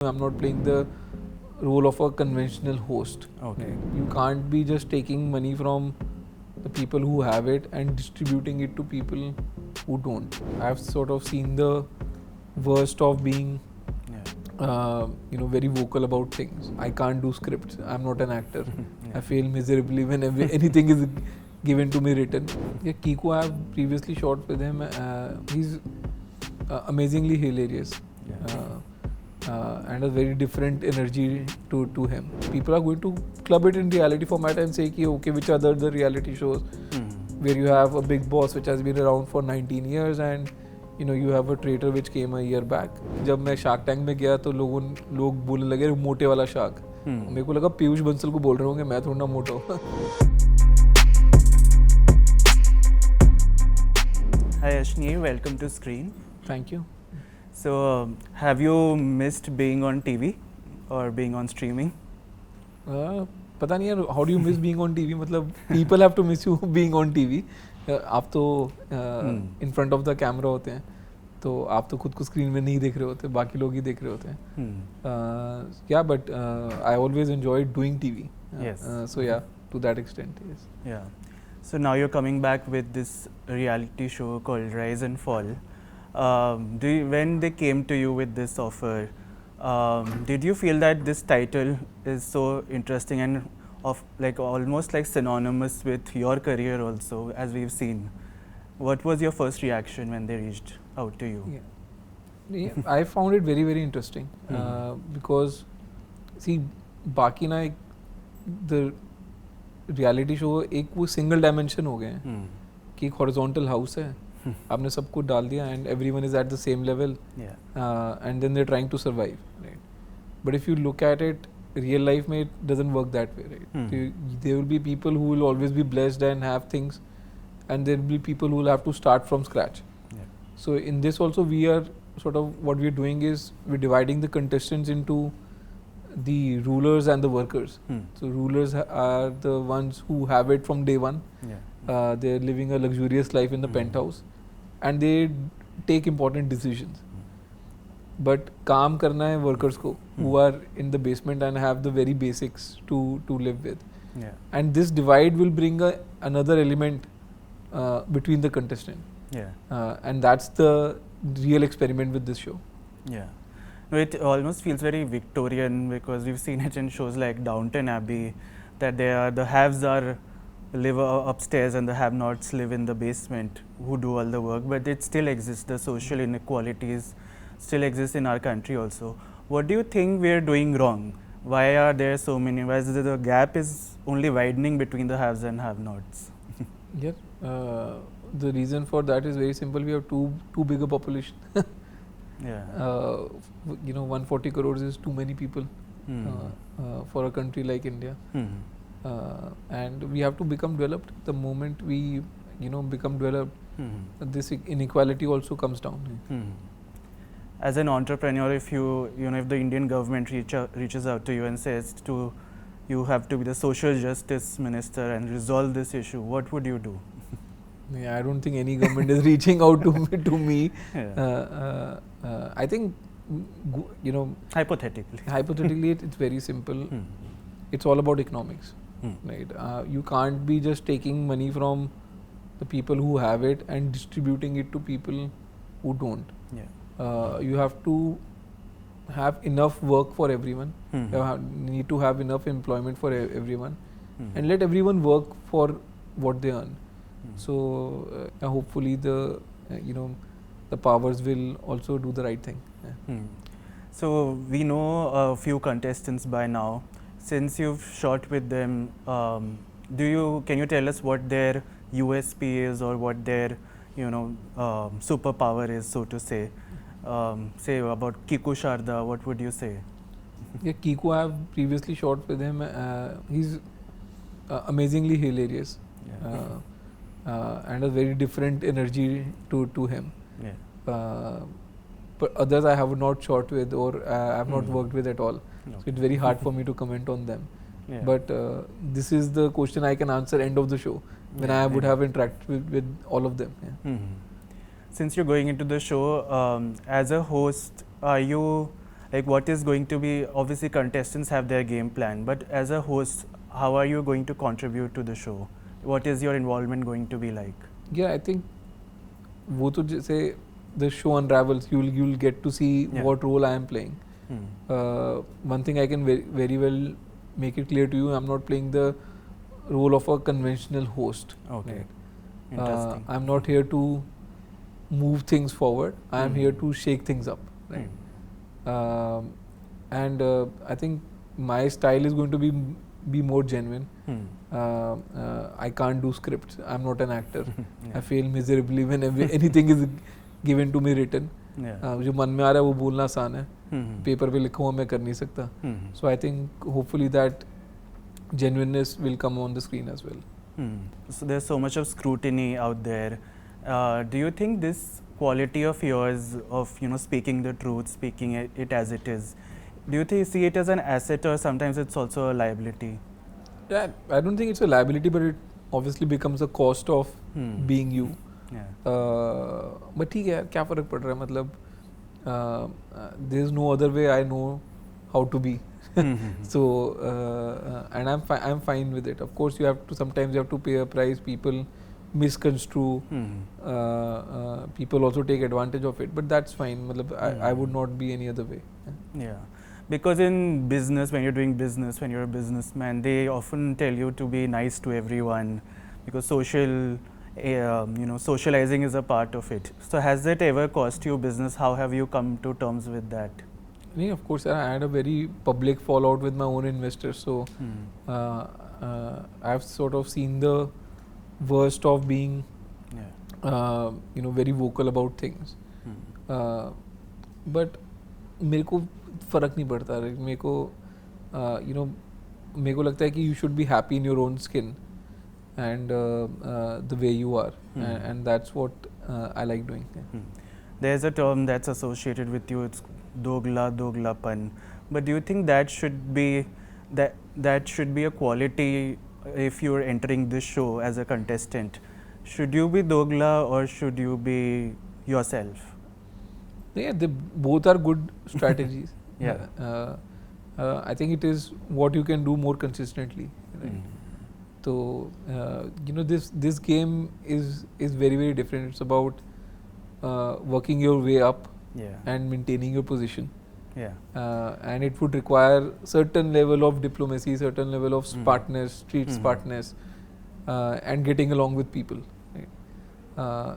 I'm not playing the role of a conventional host. Okay. You can't be just taking money from the people who have it and distributing it to people who don't. I've sort of seen the worst of being, very vocal about things. I can't do scripts. I'm not an actor. I fail miserably when anything is given to me written. Yeah, Kiko, I have previously shot with him. He's amazingly hilarious. And a very different energy to him. People are going to club it in reality format and say, okay, which are the reality shows where you have a Bigg Boss which has been around for 19 years and you have a Traitor which came a year back. जब मैं Shark Tank में गया तो लोग बोलने लगे मोटे वाला शार्क. मेरे को लगा पीयूष बंसल को बोल रहे होंगे, मैं थोड़ा ना मोटा हूँ. Hi Ashneer, welcome to Screen. Thank you. So, have you missed being on TV or being on streaming? पता नहीं यार, how do you miss being on TV? मतलब people have to miss you being on TV. आप तो in front of the camera होते हैं, तो आप तो खुद को स्क्रीन में नहीं देख रहे होते, बाकी लोग ही देख रहे होते हैं. Yeah, but I always enjoyed doing TV. Yes. So yeah, to that extent, yes. Yeah. So now you're coming back with this reality show called Rise and Fall. When they came to you with this offer, did you feel that this title is so interesting and almost like synonymous with your career also, as we've seen? What was your first reaction when they reached out to you? Yeah, I found it very, very interesting because, see, बाकी ना the reality show एक वो single dimension हो गए हैं कि एक horizontal house है, आपने सब कुछ डाल दिया and everyone is at the same level, and then they're trying to survive, right? But if you look at it, real life में it doesn't work that way, right? There will be people who will always be blessed and have things, and there will be people who will have to start from scratch. So in this also we are sort of, what we're doing is we're dividing the contestants into the rulers and the workers. So rulers are the ones who have it from day one. They're living a luxurious life in the penthouse and they take important decisions. But काम करना है workers को who are in the basement and have the very basics to live with. And this divide will bring another element between the contestant. And that's the real experiment with this show. No, it almost feels very Victorian because we've seen it in shows like Downton Abbey, that the haves live upstairs and the have-nots live in the basement who do all the work, but it still exists. The social inequalities still exist in our country also. What do you think we're doing wrong? Why are there so many? Why is the gap is only widening between the haves and have-nots? Yes, the reason for that is very simple. We have too big a population. 140 crores is too many people for a country like India. And we have to become developed. The moment we become developed, this inequality also comes down. As an entrepreneur, if if the Indian government reaches out to you and says you have to be the social justice minister and resolve this issue, what would you do? Yeah, I don't think any government is reaching out to me. I think, hypothetically, it's very simple. It's all about economics, right? You can't be just taking money from the people who have it and distributing it to people who don't. You have to have enough work for everyone. You need to have enough employment for everyone, and let everyone work for what they earn. So hopefully the powers will also do the right thing. So we know a few contestants by now. Since you've shot with them, can you tell us what their USP is or what their superpower is, so to say? Say about Kiko Sharda, what would you say? Yeah, Kiko, I have previously shot with him. He's amazingly hilarious. And a very different energy to him. But others I have not shot with or I have not worked with at all. So it's very hard for me to comment on them. But this is the question I can answer end of the show when I would have interacted with all of them. Since you're going into the show, as a host, are you Like, what is going to be, obviously contestants have their game plan, but as a host, how are you going to contribute to the show? What is your involvement going to be like? Yeah, I think वो तो जैसे the show unravels, you'll get to see Yeah. what role I am playing. One thing I can very well make it clear to you, I'm not playing the role of a conventional host. Okay. Right? Interesting. I'm not here to move things forward. I am here to shake things up. Right? And I think my style is going to be more genuine. I can't do scripts. I'm not an actor. Yeah. I fail miserably when anything is given to me written. Yeah. जो मन में आ रहा है वो बोलना आसान है. Paper पे लिखा हुआ मैं कर नहीं सकता. So I think hopefully that genuineness will come on the screen as well. So there's so much of scrutiny out there. Do you think this quality of yours of speaking the truth, speaking it as it is, do you see it as an asset or sometimes it's also a liability? Yeah, I don't think it's a liability, but it obviously becomes a cost of being you. Yeah. But ठीक है यार, क्या फर्क पड़ रहा है, मतलब there is no other way I know how to be. So and I'm fine with it. Of course, sometimes you have to pay a price. People misconstrue. People also take advantage of it, but that's fine. मतलब I would not be any other way. Yeah. Because in business, when you're doing business, when you're a businessman, they often tell you to be nice to everyone because socializing is a part of it. So has that ever cost you business? How have you come to terms with that? Yeah, of course, I had a very public fallout with my own investors. So I've sort of seen the worst of being, very vocal about things. But मेरे को फर्क नहीं पड़ता. मेरे को लगता है कि you should be happy in your own skin and the way you are, and that's what I like doing. There's a term that's associated with you. It's doglapan. But do you think that should be a quality if you're entering this show as a contestant? Should you be dogla or should you be yourself? Yeah, they both are good strategies. Yeah. I think it is what you can do more consistently. Right? So this game is very, very different. It's about working your way up and maintaining your position. Yeah. And it would require certain level of diplomacy, certain level of smartness, street smartness, and getting along with people. Right?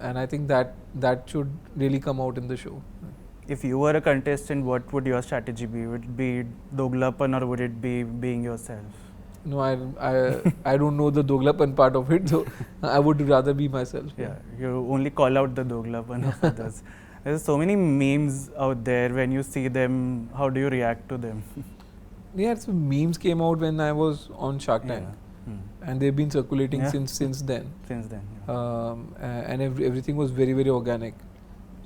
And I think that should really come out in the show. If you were a contestant, what would your strategy be? Would it be doglapan or would it be being yourself? No, I don't know the doglapan part of it, so I would rather be myself. Yeah, you only call out the doglapan of others. There's so many memes out there. When you see them, how do you react to them? Yeah, so memes came out when I was on Shark Tank, and they've been circulating since then. Since then, and everything was very, very organic.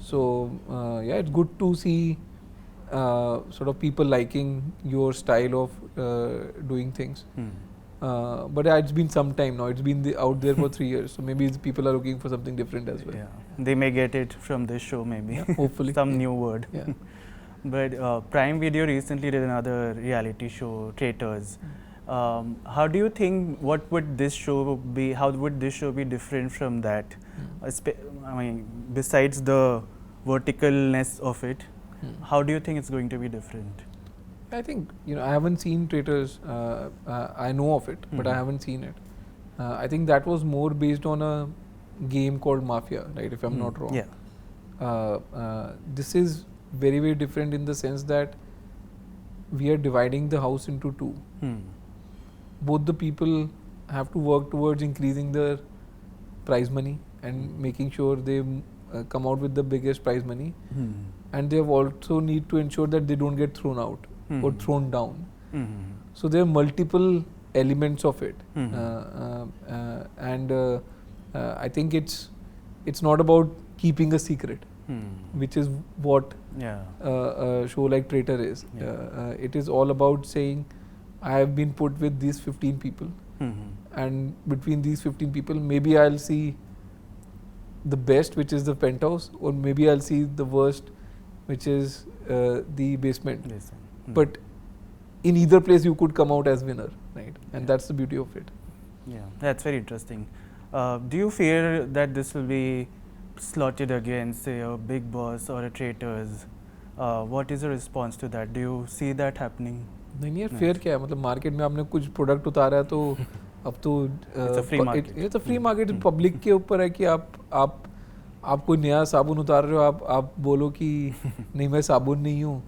So it's good to see sort of people liking your style of doing things. But it's been some time now. It's been out there for 3 years. So maybe people are looking for something different as well. Yeah, they may get it from this show maybe. Yeah, hopefully. Some new word. Yeah. But Prime Video recently did another reality show, Traitors. How do you think, what would this show be, how would this show be different from that? I mean, besides the verticalness of it, how do you think it's going to be different? I think, I haven't seen Traitors. I know of it, but I haven't seen it. I think that was more based on a game called Mafia, right, if I'm not wrong. Yeah. This is very, very different in the sense that we are dividing the house into two. Both the people have to work towards increasing their prize money and making sure they come out with the biggest prize money. And they also need to ensure that they don't get thrown out or thrown down. So there are multiple elements of it. And I think it's not about keeping a secret, which is what a show like Traitor is. It is all about saying, I have been put with these 15 people, and between these 15 people, maybe I'll see the best, which is the penthouse, or maybe I'll see the worst, which is the basement. Listen. But in either place you could come out as winner, right? And that's the beauty of it. Yeah, that's very interesting. Do you fear that this will be slotted against, say, a Bigg Boss or a Traitors? What is your response to that? Do you see that happening? नहीं यार, fair क्या है? मतलब market में आपने कुछ product उतारा है तो अब तो It's a free market. It's a free market. Public के ऊपर है कि आप कोई नया साबुन उतार रहे हो, आप बोलो कि नहीं मैं साबुन नहीं हूँ,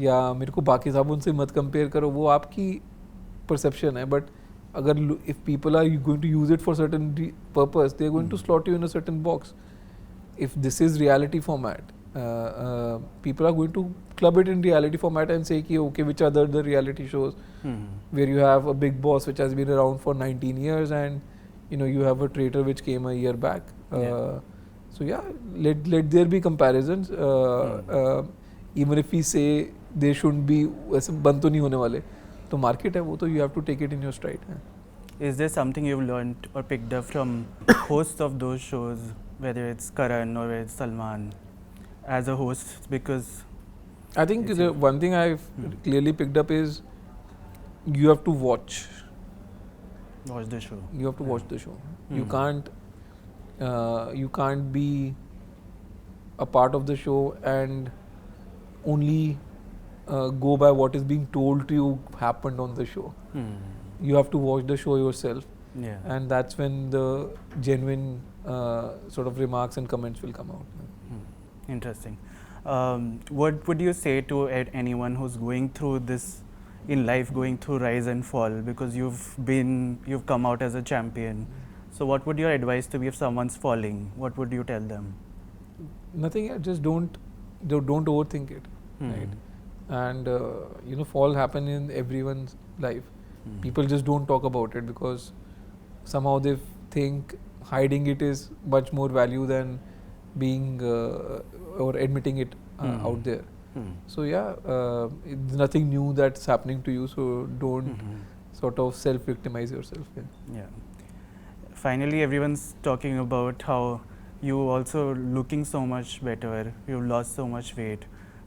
या मेरे को बाकी साबुन से मत कंपेयर करो, वो आपकी परसेप्शन है. बट अगर if people are going to use it for certain purpose, they are going to slot you in a certain box. If this is reality format, people are going to club it in reality format and say ki okay, which are the reality shows where you have a Bigg Boss which has been around for 19 years and you have a Traitor which came a year back. So yeah, let there be comparisons. Even if we say they shouldn't be, वैसे बंद तो नहीं होने वाले, तो market है वो तो you have to take it in your stride. Is there something you've learned or picked up from hosts of those shows, whether it's Karan or it's Salman, as a host? Because I think the one thing I've clearly picked up is you have to watch the show. You have to watch the show. You can't be a part of the show and only go by what is being told to you happened on the show. You have to watch the show yourself. Yeah. And that's when the genuine sort of remarks and comments will come out. Interesting. What would you say to anyone who's going through this in life, going through rise and fall, because you've come out as a champion? So what would your advice to be if someone's falling? What would you tell them? Nothing. Just don't overthink it, right? And fall happen in everyone's life. People just don't talk about it because somehow they think hiding it is much more value than being or admitting it out there. So yeah, it's nothing new that's happening to you, so don't sort of self-victimize yourself. Yeah. Finally, everyone's talking about how you also looking so much better, you've lost so much weight.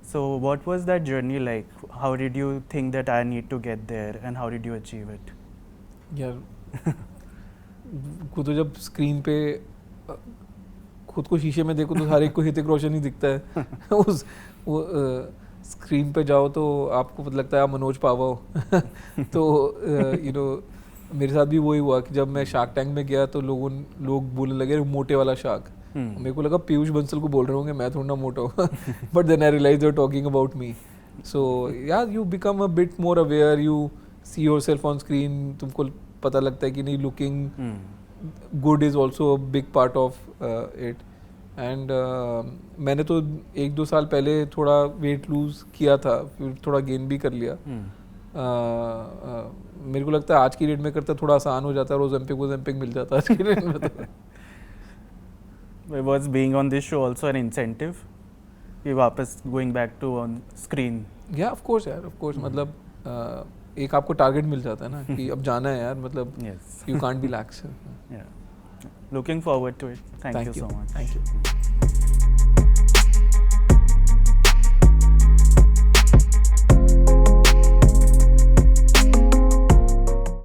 So what was that journey like? How did you think that I need to get there, and how did you achieve it? यार खुद तो जब screen पे खुद को शीशे में देखो तो हर एक को ऋतिक रोशन ही दिखता है. वो स्क्रीन पे जाओ तो आपको पता लगता है आप मनोज पावा हो. तो मेरे साथ भी वही हुआ कि जब मैं शार्क टैंक में गया तो लोग बोलने लगे मोटे वाला शार्क. मेरे को लगा पीयूष बंसल को बोल रहे होंगे, मैं थोड़ा ना मोटा हूँ. But then I realise they are talking about me. So यार you become a bit more aware, you see yourself on screen. तुमको पता लगता है कि नहीं looking good is also a big part of it. And मैंने तो 1-2 साल पहले थोड़ा वेट लूज किया था, फिर थोड़ा गेन भी कर लिया. मेरे को लगता है आज की डेट में करता थोड़ा आसान हो जाता है, ओज़ेम्पिक मिल जाता है आज की डेट में. तो Was being on this show also an incentive? ये वापस going back to on screen? Yeah, of course यार, of course. मतलब एक आपको टारगेट मिल जाता है ना कि अब जाना है यार, मतलब you can't be lax. Yeah. Looking forward to it. Thank you so much. Thank you.